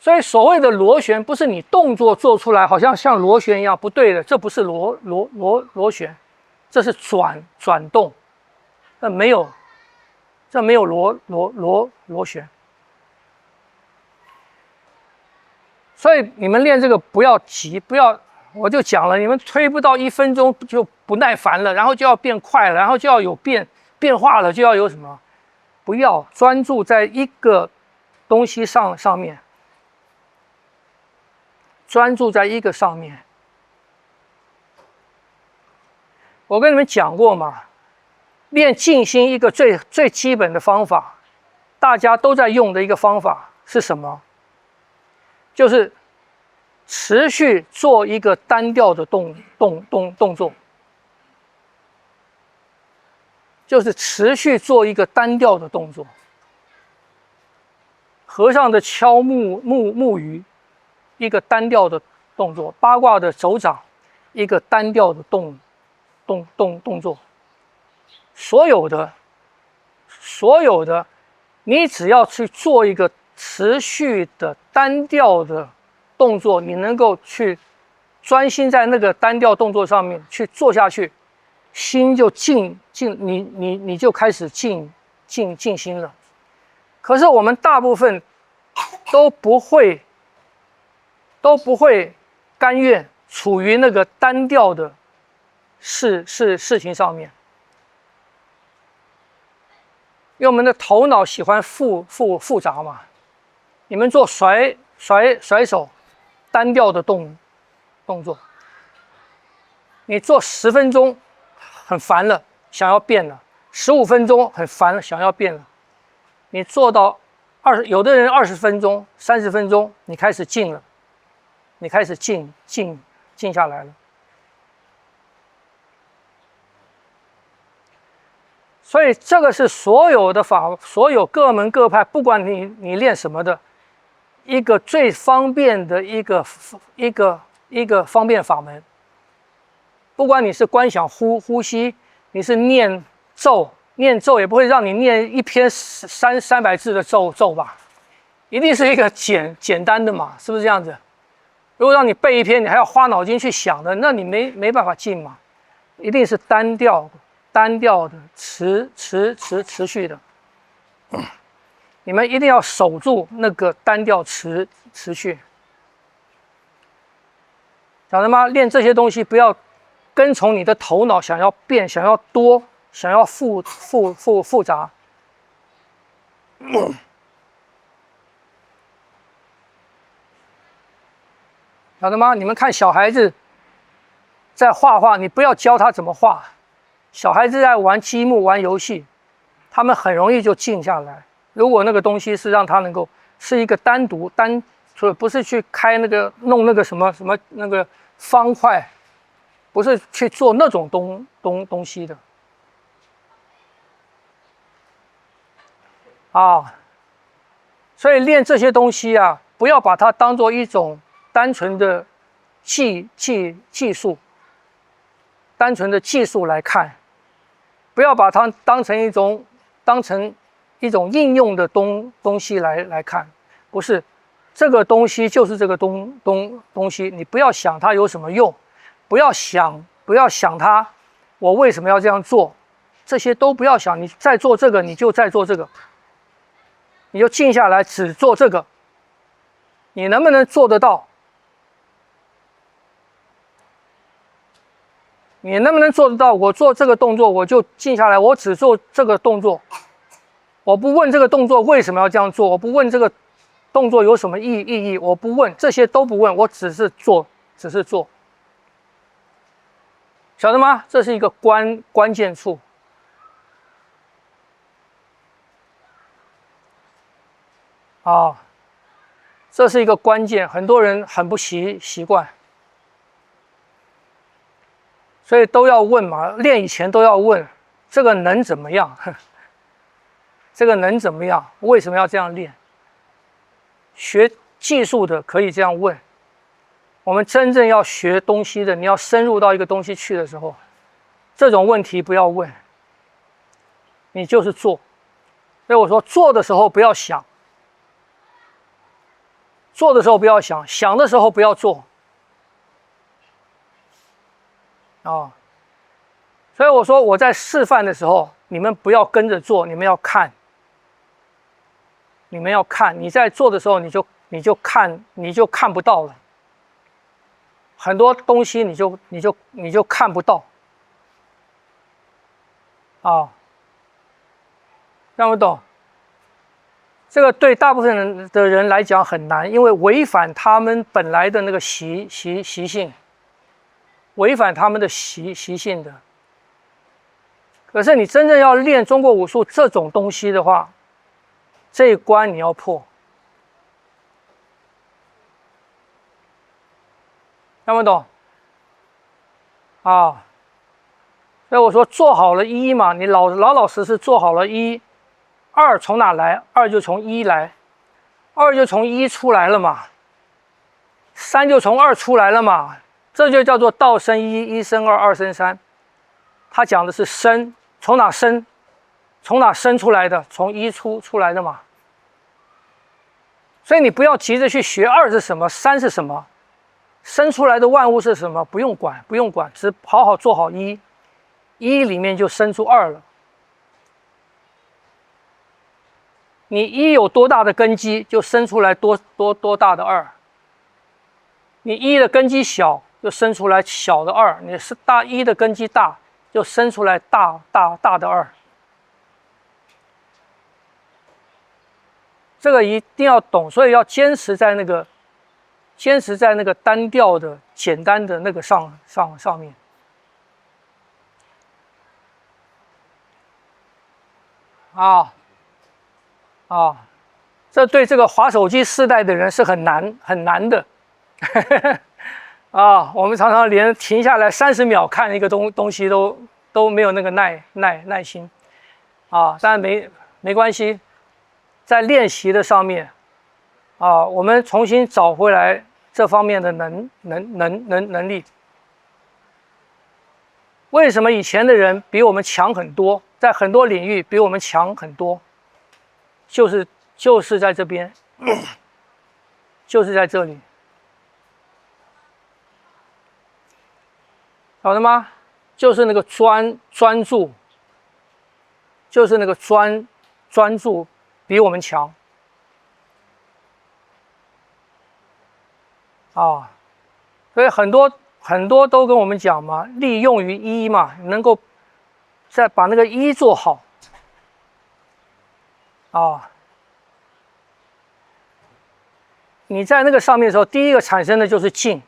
所以所谓的螺旋，不是你动作做出来，好像螺旋一样，不对的，这不是螺旋，这是转动，这没有螺旋。所以你们练这个不要急，不要，我就讲了，你们推不到1分钟就不耐烦了，然后就要变快了，然后就要有变化了，就要有什么？不要专注在一个东西上面，专注在一个上面。我跟你们讲过嘛，练静心一个最基本的方法，大家都在用的一个方法是什么？就是持续做一个单调的动作，就是持续做一个单调的动作。和尚的敲木鱼，一个单调的动作；八卦的手掌，一个单调的动作。所有的，你只要去做一个持续的单调的动作，你能够去专心在那个单调动作上面去做下去，心就静，你就开始静心了。可是我们大部分都不会甘愿处于那个单调的事情上面，因为我们的头脑喜欢复杂嘛。你们做甩手，单调的动作，你做10分钟很烦了，想要变了；15分钟很烦了，想要变了。你做到有的人20分钟、30分钟，你开始静了，你开始静下来了。所以这个是所有的法，所有各门各派，不管你练什么的，一个最方便的一个方便法门。不管你是观想呼吸，你是念咒也不会让你念一篇300字的咒吧，一定是一个简单的嘛，是不是这样子？如果让你背一篇，你还要花脑筋去想的，那你没办法静嘛，一定是单调的持续的。你们一定要守住那个单调持续，晓得吗？练这些东西不要跟从你的头脑，想要变，想要多，想要复杂。晓得吗？你们看小孩子在画画，你不要教他怎么画。小孩子在玩积木、玩游戏，他们很容易就静下来。如果那个东西是让他能够是一个所以不是去开弄那个什么那个方块，不是去做那种东西的啊。所以练这些东西啊，不要把它当做一种单纯的技术，单纯的技术来看，不要把它当成一种应用的东西来看，不是这个东西就是这个东西，你不要想它有什么用，不要想它我为什么要这样做，这些都不要想。你在做这个，你就在做这个，你就静下来只做这个，你能不能做得到？你能不能做得到？我做这个动作，我就静下来，我只做这个动作，我不问这个动作为什么要这样做，我不问这个动作有什么意义，我不问，这些都不问，我只是做，晓得吗？这是一个关键处啊，这是一个关键，很多人很不习惯。所以都要问嘛，练以前都要问，这个能怎么样？这个能怎么样？为什么要这样练？学技术的可以这样问，我们真正要学东西的，你要深入到一个东西去的时候，这种问题不要问，你就是做。所以我说做的时候不要想，做的时候不要想，想的时候不要做。啊，所以我说我在示范的时候，你们不要跟着做，你们要看。你们要看，你在做的时候，你就看不到了。很多东西你就看不到。啊，让我懂。这个对大部分的人来讲很难，因为违反他们本来的那个习性，违反他们的习性的。可是你真正要练中国武术这种东西的话，这一关你要破。听不懂？啊，所以我说做好了一嘛，你老实实做好了一，二从哪来？二就从一来，二就从一出来了嘛，三就从二出来了嘛，这就叫做道生一，一生二，二生三。他讲的是生，从哪生？从哪生出来的？从一出来的嘛。所以你不要急着去学二是什么，三是什么，生出来的万物是什么，不用管，不用管，只好好做好一，一里面就生出二了。你一有多大的根基，就生出来多大的二。你一的根基小，就生出来小的二；你是一的根基大，就生出来大的二。这个一定要懂，所以要坚持在那个单调的、简单的那个上面。这对这个滑手机世代的人是很难的。我们常常连停下来30秒看一个东西都没有那个耐心。但没关系。在练习的上面，我们重新找回来这方面的能力。为什么以前的人比我们强很多，在很多领域比我们强很多？就是在这边，就是在这里，晓得吗？就是那个专注，就是那个专注。比我们强所以很多都跟我们讲嘛，利用于一嘛，能够再把那个一做好你在那个上面的时候，第一个产生的就是静。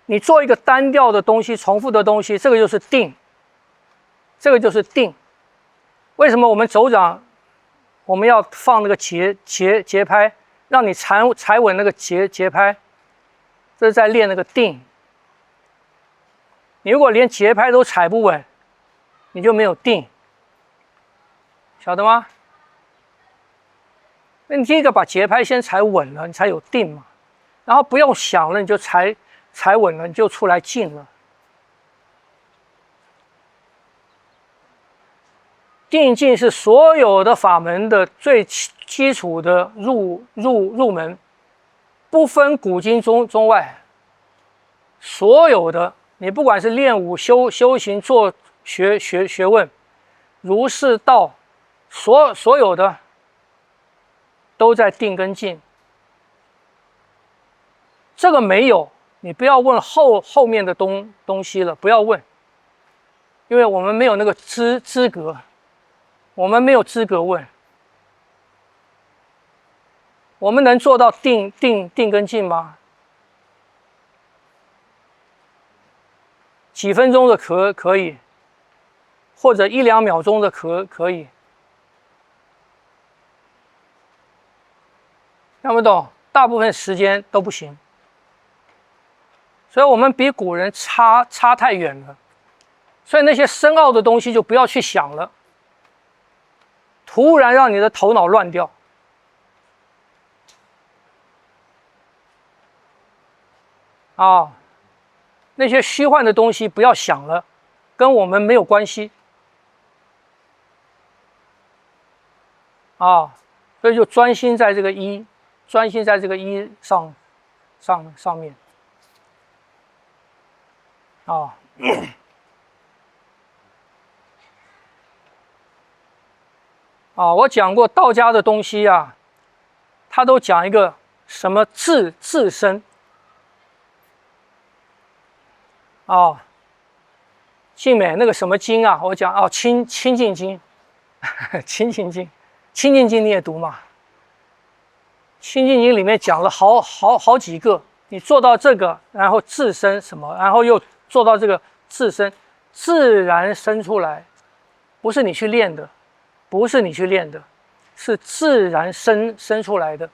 你做一个单调的东西、重复的东西，这个就是定，这个就是定。为什么我们手掌？我们要放那个节拍，让你踩稳那个节拍，这是在练那个定。你如果连节拍都踩不稳，你就没有定，晓得吗？那你第一个把节拍先踩稳了，你才有定嘛。然后不用想了，你就踩稳了，你就出来静了。定静是所有的法门的最基础的入门，不分古今中外。所有的你不管是练武、修行、做学问、儒释道，所有的都在定跟静。这个没有，你不要问后面的东西了，不要问，因为我们没有那个资格。我们没有资格问，我们能做到定跟静吗？几分钟的可以，或者1-2秒钟的可以，听不懂？大部分时间都不行，所以我们比古人差太远了。所以那些深奥的东西就不要去想了。突然让你的头脑乱掉，那些虚幻的东西不要想了，跟我们没有关系，所以就专心在这个一，专心在这个一上面啊。啊，我讲过道家的东西啊，他都讲一个什么自身啊。静美那个什么经啊，我讲哦，清净经，清净经，清净经你也读嘛？清净经里面讲了好几个，你做到这个，然后自身什么，然后又做到这个自身，自然生出来，不是你去练的，不是你去练的，是自然生出来的。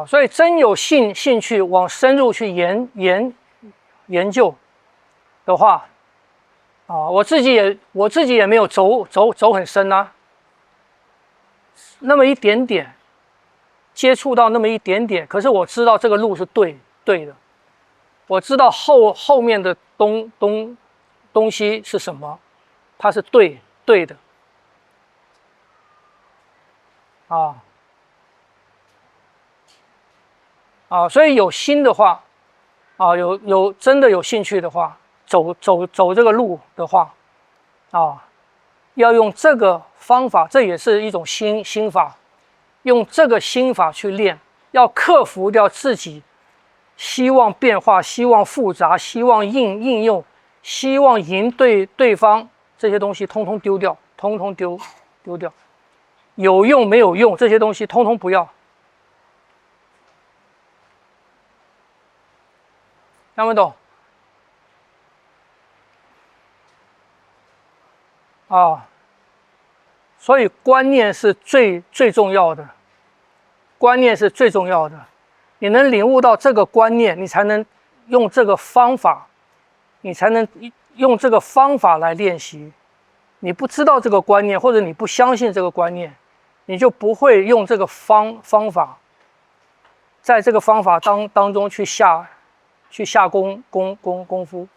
所以真有兴趣往深入去研究的话，我自己也没有走很深啊，那么一点点接触到那么一点点，可是我知道这个路是对的，我知道后面的东西是什么，它是对的所以有心的话，有真的有兴趣的话，走这个路的话，要用这个方法，这也是一种心法，用这个心法去练，要克服掉自己希望变化、希望复杂、希望应用、希望赢对方这些东西，通通丢掉，通通丢掉，有用没有用这些东西，通通不要。听不懂？所以观念是最重要的，观念是最重要的。你能领悟到这个观念，你才能用这个方法，你才能用这个方法来练习。你不知道这个观念，或者你不相信这个观念，你就不会用这个方法，在这个方法当中去下功夫。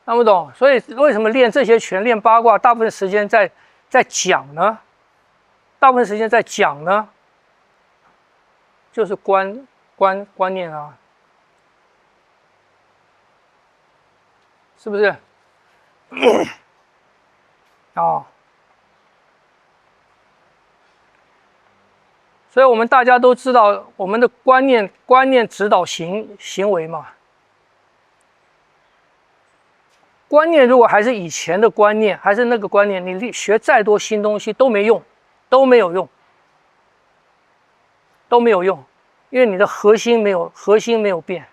听不懂？所以为什么练这些拳、练八卦，大部分时间在讲呢？大部分时间在讲呢，就是观念啊，是不是？所以我们大家都知道，我们的观念指导行为嘛。观念如果还是以前的观念，还是那个观念，你学再多新东西都没用，都没有用，因为你的核心没有变，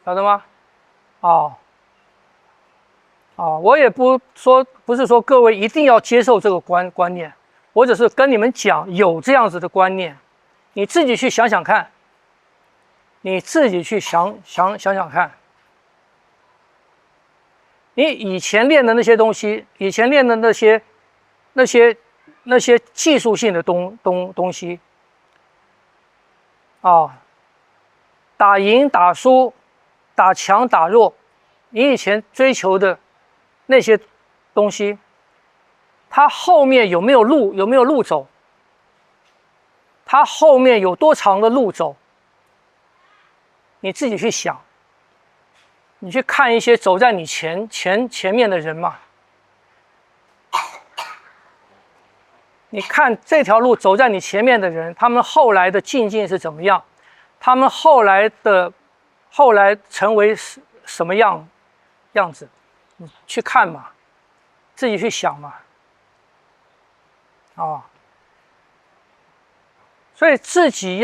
晓得吗？我也不是说各位一定要接受这个观念，我只是跟你们讲有这样子的观念，你自己去想想看，你自己去想看。你以前练的那些东西，以前练的那些技术性的东西，打赢打输，打强打弱，你以前追求的那些东西，它后面有没有路走？它后面有多长的路走？你自己去想。你去看一些走在你前面的人嘛，你看这条路走在你前面的人，他们后来的境界是怎么样？他们后来成为什么样子？你去看嘛，自己去想嘛，所以自己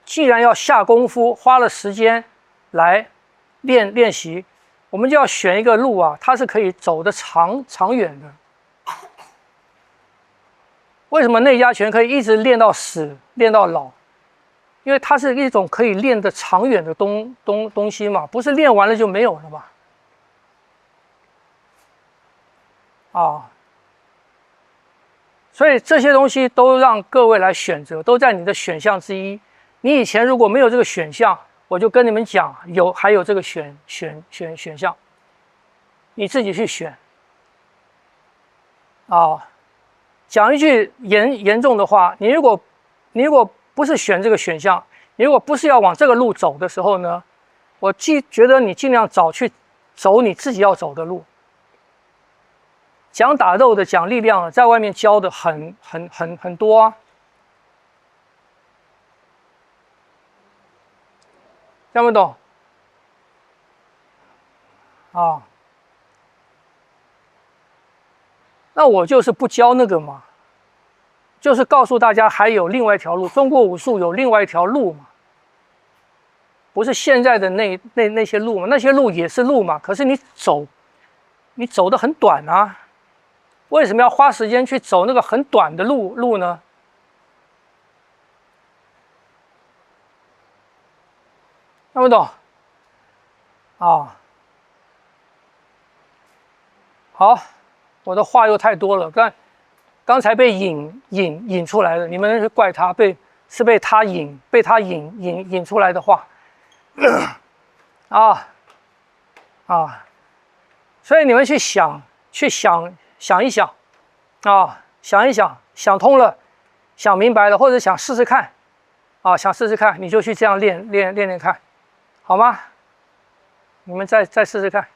既然要下功夫，花了时间来练习，我们就要选一个路啊，它是可以走得长远的。为什么内家拳可以一直练到死，练到老？因为它是一种可以练得长远的东西嘛，不是练完了就没有了嘛。所以这些东西都让各位来选择，都在你的选项之一。你以前如果没有这个选项，我就跟你们讲，还有这个选项，你自己去选。啊，讲一句严重的话，你如果不是选这个选项，你如果不是要往这个路走的时候呢，我觉得你尽量去走你自己要走的路。讲打斗的、讲力量的，在外面教的很多啊，听不懂？啊，那我就是不教那个嘛，就是告诉大家还有另外一条路，中国武术有另外一条路嘛，不是现在的那些路嘛，那些路也是路嘛，可是你走的很短啊。为什么要花时间去走那个很短的路呢？听不懂？啊，好，我的话又太多了，刚才被引出来的，你们是怪他被他引出来的话，所以你们去想一想，想一想，想通了，想明白了，或者想试试看，想试试看，你就去这样练看，好吗？你们再试试看。